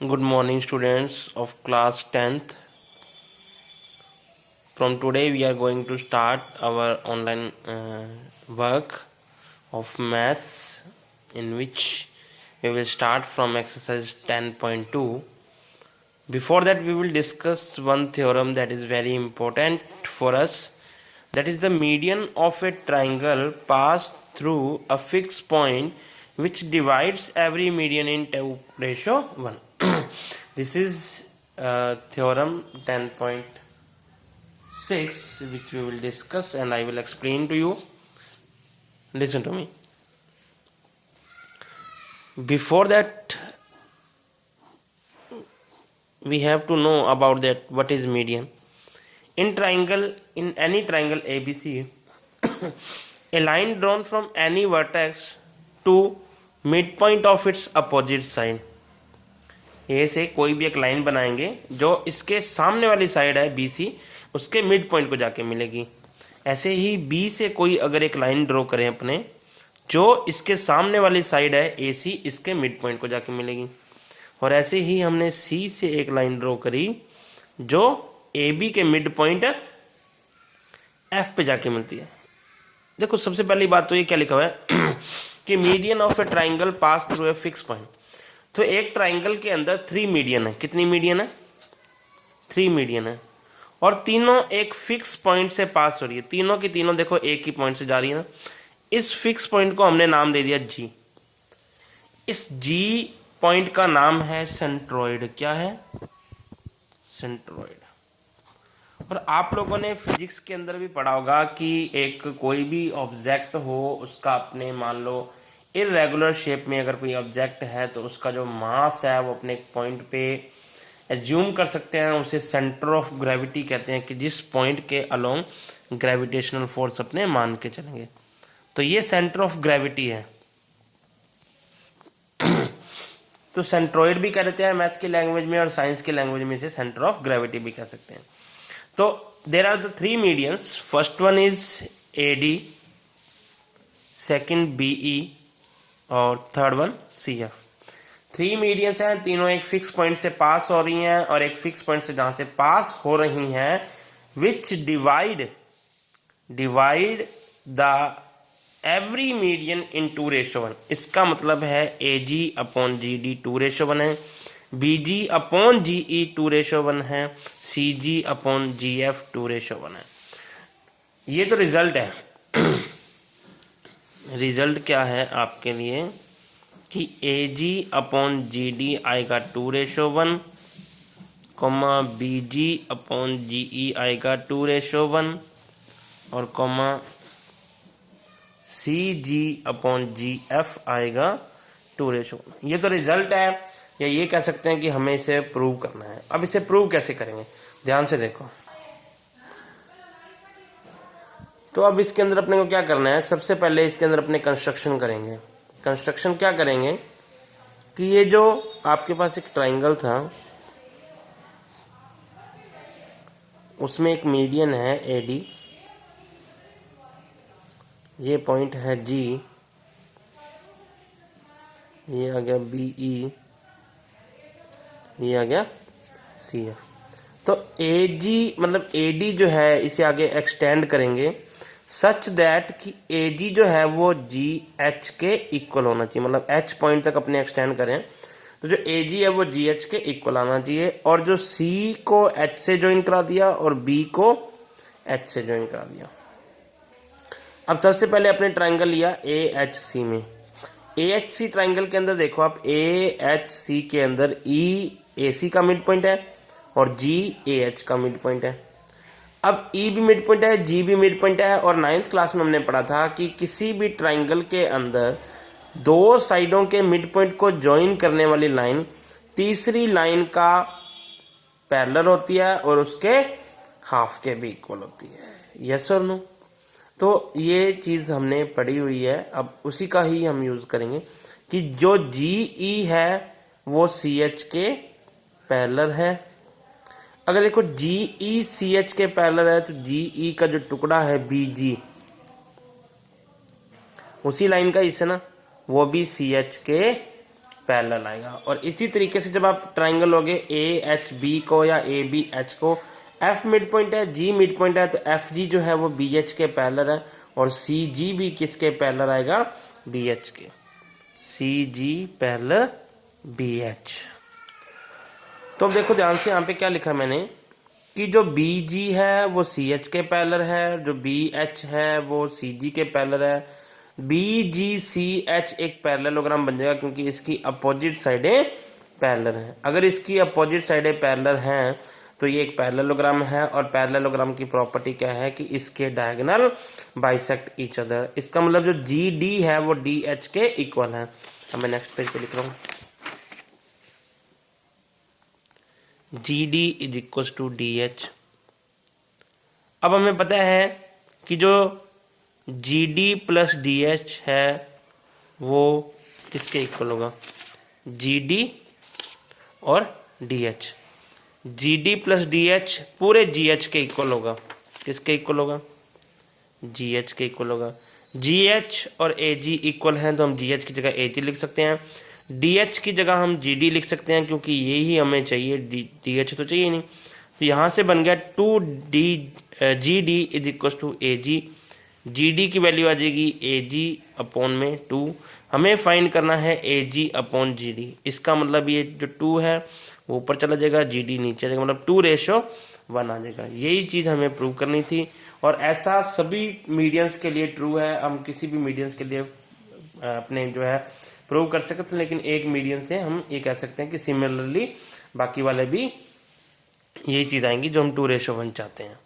Good morning, students of class 10th. From today, we are going to start our online work of maths, in which we will start from exercise 10.2. Before that, we will discuss one theorem that is very important for us. That is the median of a triangle passed through a fixed point which divides every median into ratio 1. This is theorem 10.6 which we will discuss and I will explain to you. Listen to me. Before that, we have to know about that what is median. In any triangle ABC, a line drawn from any vertex to midpoint of its opposite side. ए से कोई भी एक line बनाएंगे जो इसके सामने वाली side है BC, उसके मिड पॉइंट को जाके मिलेगी. ऐसे ही B से कोई अगर एक लाइन ड्रॉ करें अपने, जो इसके सामने वाली साइड है AC, इसके मिड पॉइंट को जाके मिलेगी. और ऐसे ही हमने C से एक लाइन ड्रॉ करी जो AB के मिड पॉइंट F पे जाके मिलती है. देखो, सबसे पहली बात तो ये क्या लिखा हुआ है कि median of A triangle pass through a fix point. तो एक ट्राइंगल के अंदर 3 मीडियन है. कितनी मीडियन है? 3 मीडियन है. और तीनों एक फिक्स पॉइंट से पास हो रही है. तीनों की तीनों देखो एक ही पॉइंट से जा रही है ना. इस फिक्स पॉइंट को हमने नाम दे दिया G. इस G पॉइंट का नाम है सेंट्रोइड. क्या है? सेंट्रोइड. और आप लोगों ने फिजिक्स के अंदर भी पढ़ा होगा कि एक कोई भी ऑब्जेक्ट हो, उसका अपने मान लो इरेगुलर शेप में अगर कोई ऑब्जेक्ट है तो उसका जो मास है वो अपने एक पॉइंट पे एज्यूम कर सकते हैं. उसे सेंटर ऑफ ग्रेविटी कहते हैं कि जिस पॉइंट के अलोंग ग्रेविटेशनल फोर्स अपने मान के चलेंगे. तो ये सेंटर ऑफ ग्रेविटी है. तो सेंट्रोइड भी कह देते हैं मैथ की लैंग्वेज में, और साइंस की लैंग्वेज में इसे सेंटर ऑफ ग्रेविटी भी कह सकते हैं. तो there are the 3 medians. First one is AD, second BE और थर्ड वन CF. 3 मीडियंस हैं. तीनों एक फिक्स पॉइंट से पास हो रही हैं, और एक फिक्स पॉइंट से जहाँ से पास हो रही हैं which divide the every median in 2:1. इसका मतलब है AG/GD 2:1 है, BG/GE 2:1 है, CG/GF 2:1 है. ये तो रिजल्ट है. रिजल्ट क्या है आपके लिए कि AG/GD आएगा 2:1, BG/GE आएगा 2:1 और CG/GF आएगा 2:1. ये तो रिजल्ट है, या ये कह सकते हैं कि हमें इसे प्रूव करना है. अब इसे प्रूव कैसे करेंगे, ध्यान से देखो. तो अब इसके अंदर अपने को क्या करना है, सबसे पहले इसके अंदर अपने कंस्ट्रक्शन करेंगे. कंस्ट्रक्शन क्या करेंगे कि ये जो आपके पास एक ट्राइंगल था, उसमें एक मीडियन है AD, ये पॉइंट है G, ये आ गया BE, ये आ गया CF. तो AG मतलब AD जो है इसे आगे एक्सटेंड करेंगे सच दैट कि AG जो है वो GH के इक्वल होना चाहिए. मतलब H पॉइंट तक अपने एक्सटेंड करें तो जो AG है वो GH के इक्वल आना चाहिए. और जो C को H से ज्वाइन करा दिया और B को H से ज्वाइन करा दिया. अब सबसे पहले अपने ट्राइंगल लिया AHC में. AHC ट्राइंगल के अंदर देखो आप, AHC के अंदर EAC का मिड पॉइंट है और GAH का मिड पॉइंट है. अब E भी मिड पॉइंट है, G भी मिड पॉइंट है. और 9th क्लास में हमने पढ़ा था कि किसी भी ट्राइंगल के अंदर 2 साइडों के मिड पॉइंट को ज्वाइन करने वाली लाइन तीसरी लाइन का पैरेलल होती है और उसके हाफ के भी इक्वल होती है. यस और नो? तो ये चीज़ हमने पढ़ी हुई है. अब उसी का ही हम यूज़ करेंगे कि जो GE है वो CH के पैरेलल है. अगर देखो GE CH के पैरेलल है तो GE का जो टुकड़ा है BG उसी लाइन का हिस्सा ना, वो भी CH के पैरेलल आएगा। और इसी तरीके से जब आप ट्राइंगल लोगे ए एच बी को या ए बी एच को, एफ मिड पॉइंट है, जी मिड पॉइंट है, तो एफ जी जो है वो बी एच के पैरेलल है और सी जी भी किसके पैरेलल आएगा, बी एच के, सी जी पैरेलल बी एच। तो अब देखो ध्यान से यहाँ पे क्या लिखा मैंने कि जो बी जी है वो सी एच के पैरेलल है, जो बी एच है वो सी जी के पैरेलल है। बी जी सी एच एक पैरेललोग्राम बन जाएगा क्योंकि इसकी अपोजिट साइडें पैरेलल हैं। अगर इसकी अपोजिट साइडें पैरेलल हैं तो ये एक पैरेललोग्राम है, और पैरेललोग्राम की प्रॉपर्टी क्या है कि इसके डायगोनल बाइसेक्ट ईच अदर। इसका मतलब जो जी डी है वो डी एच के इक्वल है। अब मैं नेक्स्ट पेज पे लिख रहा हूँ, G D is equal to D H. अब हमें पता है कि जो G D plus D H है वो किसके इक्वल होगा, जी डी और D H. G D plus D H पूरे जी एच के इक्वल होगा। किसके इक्वल होगा, जी एच के इक्वल होगा। जी एच और ए जी इक्वल हैं तो हम जी एच की जगह ए जी लिख सकते हैं, डी एच की जगह हम जी डी लिख सकते हैं क्योंकि ये ही हमें चाहिए, डी एच तो चाहिए नहीं। तो यहाँ से बन गया two D G D is equal to A G. G D की वैल्यू आ जाएगी ए जी अपॉन में 2। हमें फाइंड करना है ए जी अपॉन जी डी। इसका मतलब ये जो 2 है वो ऊपर चला जाएगा, जी डी नीचे जाएगा, मतलब 2:1 आ जाएगा। यही चीज़ हमें प्रूव करनी थी और ऐसा सभी मीडियंस के लिए ट्रू है। हम किसी भी मीडियंस के लिए अपने जो है प्रूव कर सकते हैं, लेकिन एक मीडियन से हम ये कह सकते हैं कि सिमिलरली बाकी वाले भी यही चीज़ आएंगी जो हम 2:1 चाहते हैं।